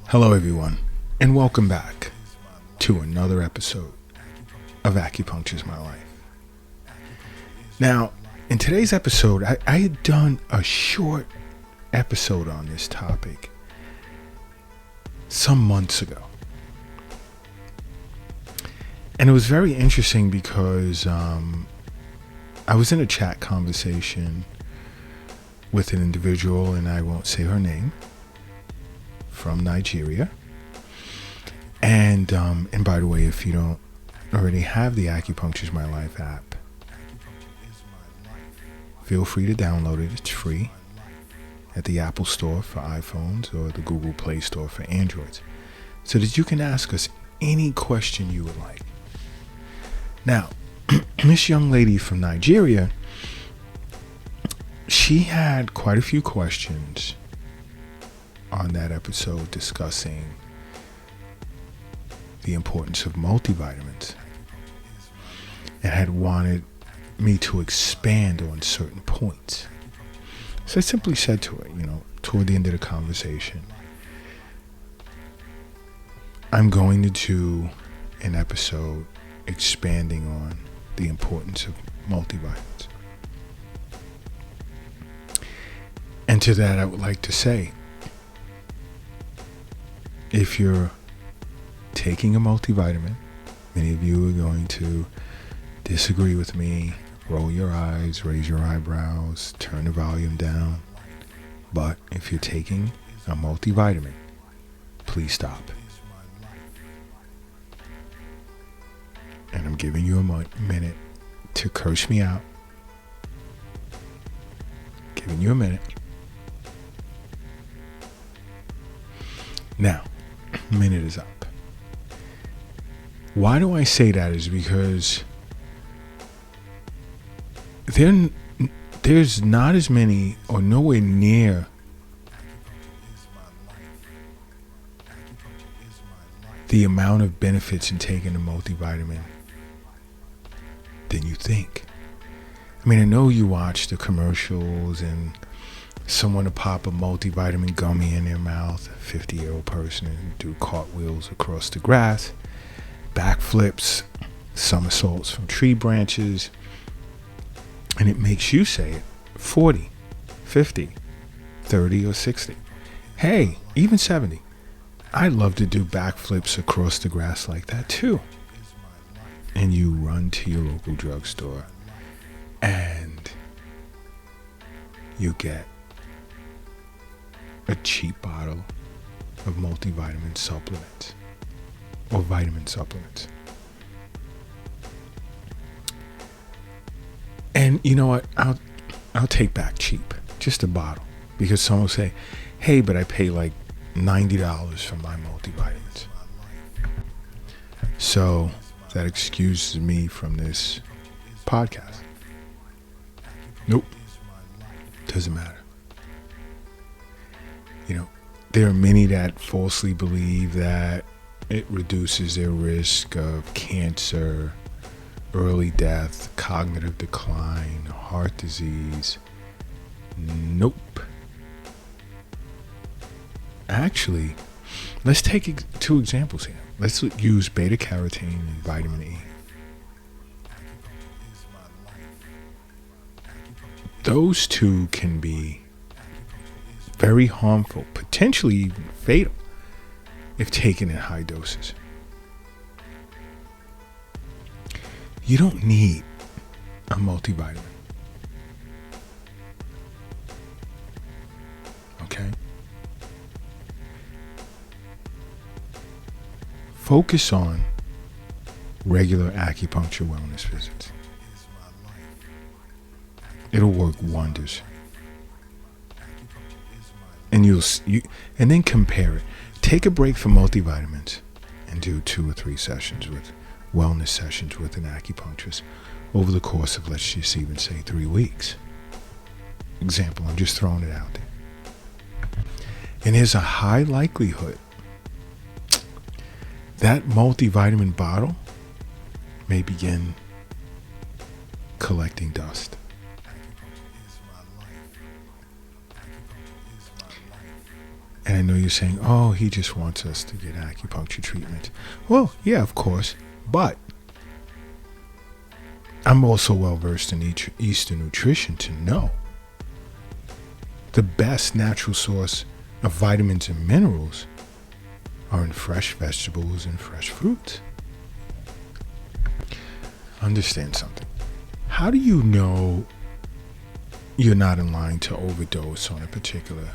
Hello everyone, and welcome back to another episode of Acupuncture is My Life. Now, in today's episode, I had done a short episode on this topic some months ago. And it was very interesting because I was in a chat conversation with an individual, and I won't say her name, from Nigeria. And by the way, if you don't already have the Acupuncture is My Life app, feel free to download it. It's free at the Apple Store for iPhones or the Google Play Store for Androids, so that you can ask us any question you would like. Now, this young lady from Nigeria, she had quite a few questions on that episode discussing the importance of multivitamins, and had wanted me to expand on certain points. So I simply said to her, toward the end of the conversation, I'm going to do an episode expanding on the importance of multivitamins. And to that, I would like to say, if you're taking a multivitamin, many of you are going to disagree with me, roll your eyes, raise your eyebrows, turn the volume down. But if you're taking a multivitamin, please stop. And I'm giving you a minute to curse me out. Giving you a minute. Now, minute is up. Why do I say that is because there's not as many, or nowhere near, the amount of benefits in taking a multivitamin than you think. I mean, I know you watch the commercials and someone to pop a multivitamin gummy in their mouth, a 50-year-old person, and do cartwheels across the grass, backflips, somersaults from tree branches, and it makes you say it 40, 50, 30, or 60. Hey, even 70. I'd love to do backflips across the grass like that too. And you run to your local drugstore and you get a cheap bottle of multivitamin supplements or vitamin supplements. And you know what? I'll take back cheap, just a bottle, because someone will say, "Hey, but I pay like $90 for my multivitamins." So that excuses me from this podcast. Nope, doesn't matter. There are many that falsely believe that it reduces their risk of cancer, early death, cognitive decline, heart disease. Nope. Actually, let's take two examples here. Let's use beta carotene and vitamin E. Those two can be very harmful, potentially even fatal, if taken in high doses. You don't need a multivitamin. Okay? Focus on regular acupuncture wellness visits. It'll work wonders. And and then compare it. Take a break from multivitamins and do 2 or 3 sessions with wellness sessions with an acupuncturist over the course of, let's just even say, 3 weeks. Example, I'm just throwing it out there. And there's a high likelihood that multivitamin bottle may begin collecting dust. And I know you're saying, oh, he just wants us to get acupuncture treatment. Well, yeah, of course. But I'm also well versed in Eastern nutrition to know the best natural source of vitamins and minerals are in fresh vegetables and fresh fruits. Understand something. How do you know you're not in line to overdose on a particular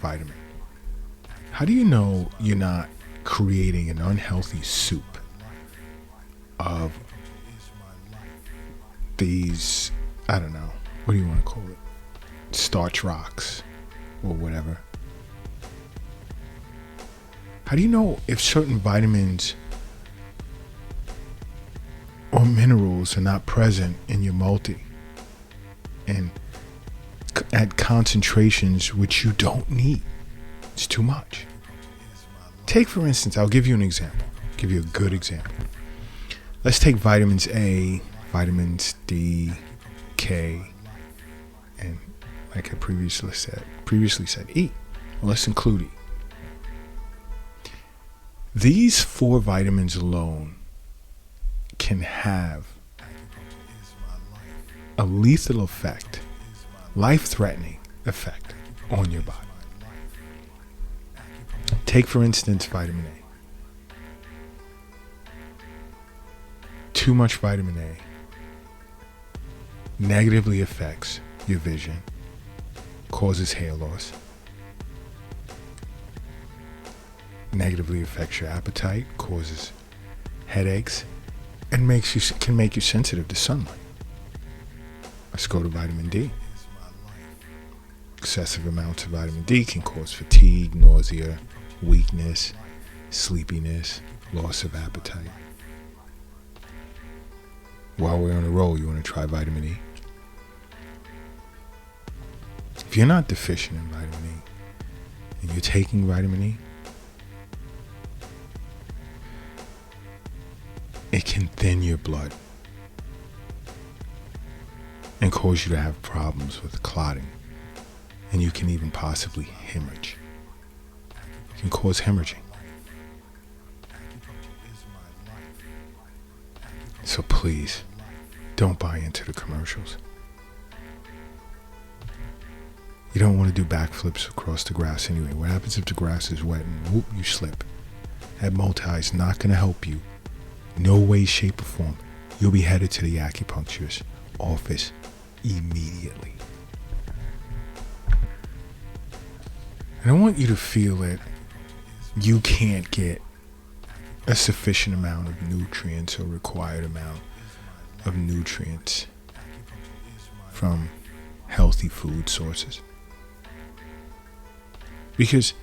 vitamin? How do you know you're not creating an unhealthy soup of these, I don't know, what do you want to call it? Starch rocks or whatever. How do you know if certain vitamins or minerals are not present in your multi and at concentrations which you don't need? It's too much. Take, for instance, I'll give you an example. Give you a good example. Let's take vitamins A, vitamins D, K, and like I previously said, E. Well, let's include E. These 4 vitamins alone can have a lethal effect, life-threatening effect on your body. Take, for instance, vitamin A. Too much vitamin A negatively affects your vision, causes hair loss, negatively affects your appetite, causes headaches, and can make you sensitive to sunlight. Let's go to vitamin D. Excessive amounts of vitamin D can cause fatigue, nausea, weakness, sleepiness, loss of appetite. While we're on a roll, you want to try vitamin E? If you're not deficient in vitamin E and you're taking vitamin E, it can thin your blood and cause you to have problems with clotting, and you can even possibly hemorrhage. It can cause hemorrhaging. So please, don't buy into the commercials. You don't want to do backflips across the grass anyway. What happens if the grass is wet and whoop, you slip? That multi is not going to help you. No way, shape, or form. You'll be headed to the acupuncturist's office immediately. And I want you to feel that you can't get a sufficient amount of nutrients or required amount of nutrients from healthy food sources. Because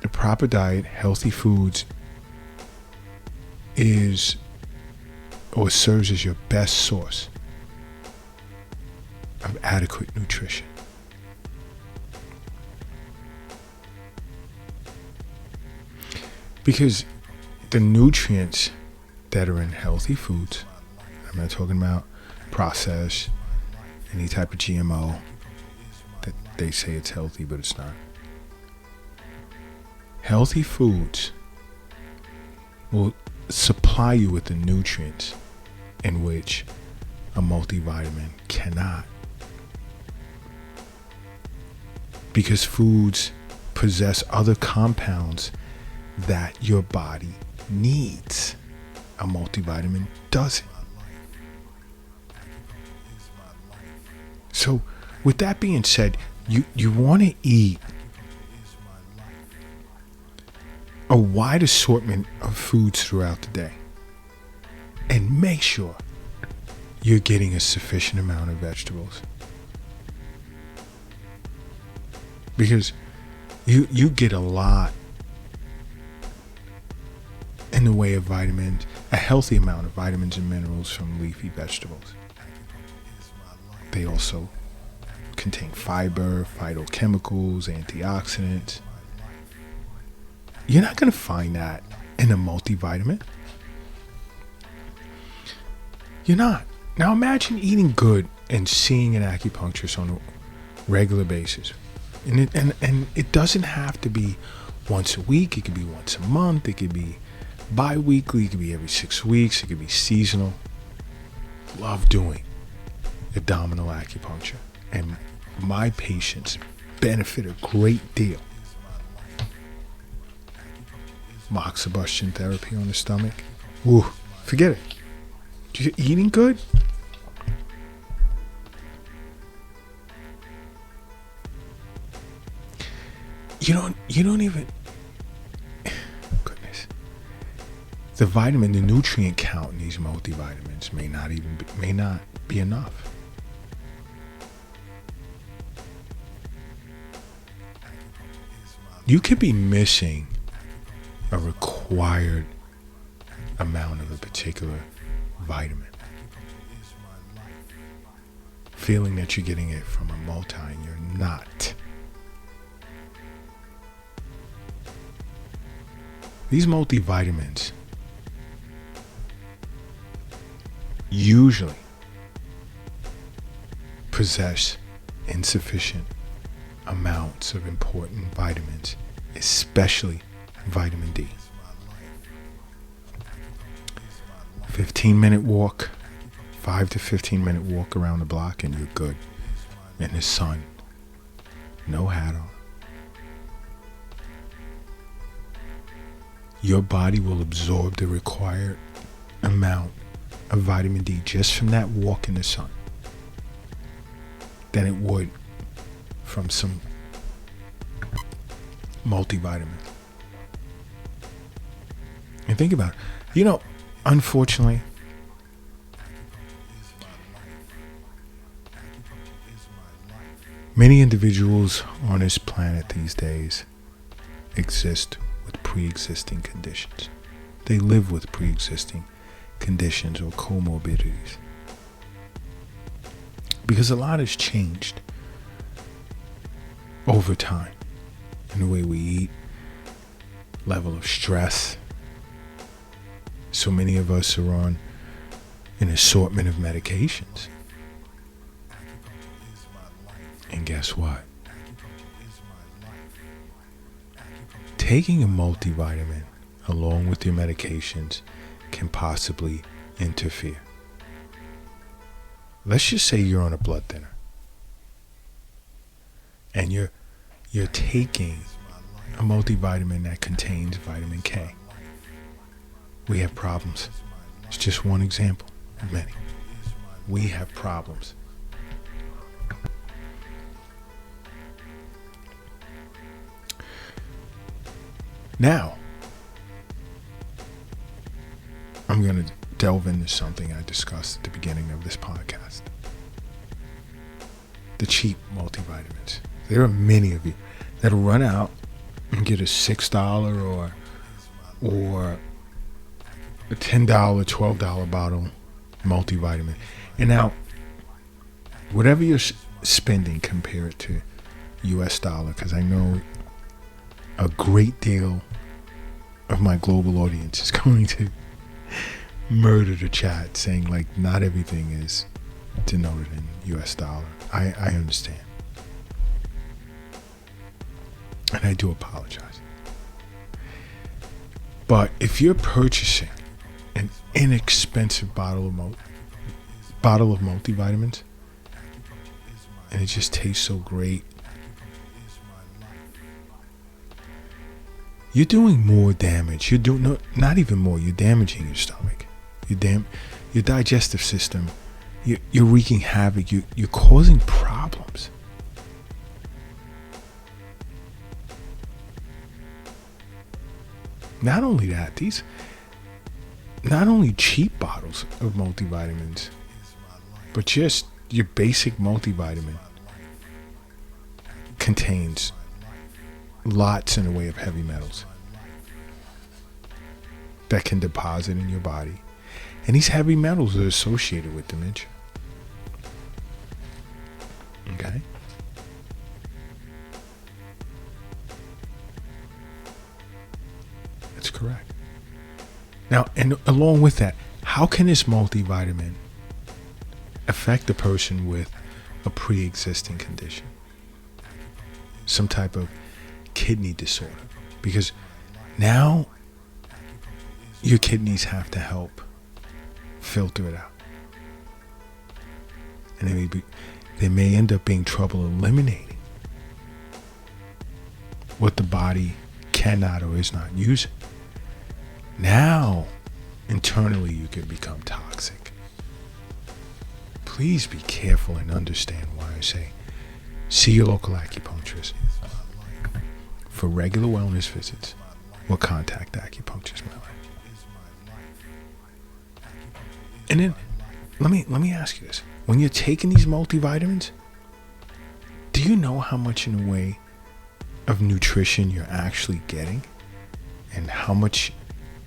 the proper diet, healthy foods, is or serves as your best source of adequate nutrition. Because the nutrients that are in healthy foods, I'm not talking about processed, any type of GMO that they say it's healthy, but it's not. Healthy foods will supply you with the nutrients in which a multivitamin cannot. Because foods possess other compounds that your body needs. A multivitamin doesn't. So with that being said, you want to eat a wide assortment of foods throughout the day, and make sure you're getting a sufficient amount of vegetables, because you get a lot in the way of vitamins, a healthy amount of vitamins and minerals from leafy vegetables. They also contain fiber, phytochemicals, antioxidants. You're not going to find that in a multivitamin. You're not. Now imagine eating good and seeing an acupuncturist on a regular basis. And it doesn't have to be once a week. It could be once a month. It could be bi-weekly. It could be every 6 weeks. It could be seasonal. Love doing abdominal acupuncture, and my patients benefit a great deal. Moxibustion therapy on the stomach. Ooh, forget it. You're eating good? You don't even, goodness. The nutrient count in these multivitamins may not be enough. You could be missing a required amount of a particular vitamin, feeling that you're getting it from a multi and you're not. These multivitamins usually possess insufficient amounts of important vitamins, especially vitamin D. 15-minute walk, 5 to 15-minute walk around the block and you're good. In the sun, no hat on. Your body will absorb the required amount of vitamin D just from that walk in the sun than it would from some multivitamin. And think about it. Unfortunately, many individuals on this planet these days exist with pre-existing conditions. They live with pre-existing conditions or comorbidities. Because a lot has changed over time in the way we eat, level of stress. So many of us are on an assortment of medications. And guess what? Taking a multivitamin along with your medications can possibly interfere. Let's just say you're on a blood thinner and you're taking a multivitamin that contains vitamin K. We have problems. It's just one example of many. We have problems. Now, I'm going to delve into something I discussed at the beginning of this podcast. The cheap multivitamins. There are many of you that'll run out and get a $6 or a $10, $12 bottle multivitamin. And now, whatever you're spending, compare it to US dollar, because I know a great deal of my global audience is going to murder the chat saying like not everything is denoted in US dollar. I understand. And I do apologize. But if you're purchasing an inexpensive bottle of multivitamins and it just tastes so great, you're doing more damage. You're doing not even more. You're damaging your stomach. Your digestive system. You're wreaking havoc. You're causing problems. Not only that, not only cheap bottles of multivitamins, but just your basic multivitamin contains lots in the way of heavy metals that can deposit in your body. And these heavy metals are associated with dementia. Okay? That's correct. Now, and along with that, how can this multivitamin affect a person with a pre-existing condition? some type of kidney disorder, because now your kidneys have to help filter it out. And there may end up being trouble eliminating what the body cannot or is not using. Now, internally, you can become toxic. Please be careful and understand why I say see your local acupuncturist for regular wellness visits or contact Acupuncture My Life. And then let me ask you this. When you're taking these multivitamins, do you know how much in the way of nutrition you're actually getting? And how much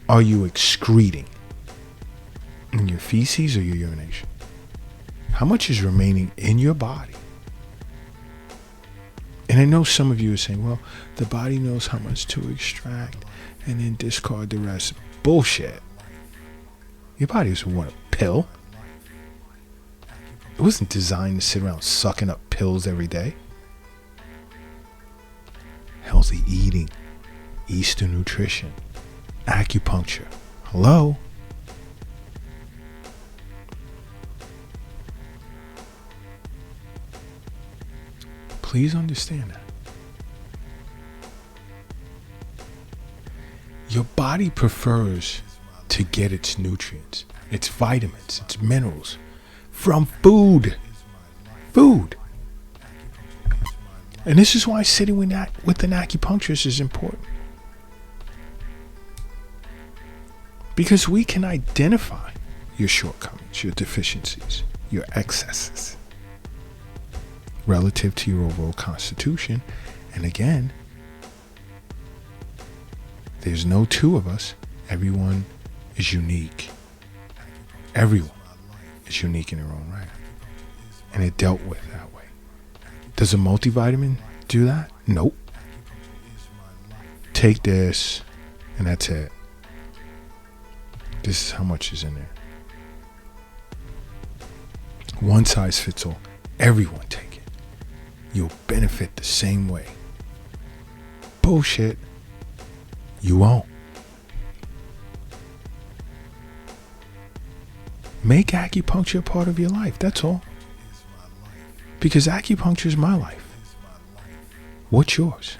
are you excreting in your feces or your urination? How much is remaining in your body? And I know some of you are saying, well, the body knows how much to extract and then discard the rest. Bullshit. Your body doesn't want a pill. It wasn't designed to sit around sucking up pills every day. Healthy eating, Eastern nutrition, acupuncture. Hello? Please understand that. Your body prefers to get its nutrients, its vitamins, its minerals from food. Food. And this is why sitting with an acupuncturist is important. Because we can identify your shortcomings, your deficiencies, your excesses relative to your overall constitution. And again, there's no two of us. Everyone is unique. Everyone is unique in their own right. And it dealt with that way. Does a multivitamin do that? Nope. Take this, and that's it. This is how much is in there. One size fits all. Everyone take it. You'll benefit the same way. Bullshit. You won't. Make acupuncture a part of your life. That's all. Because acupuncture is my life. What's yours?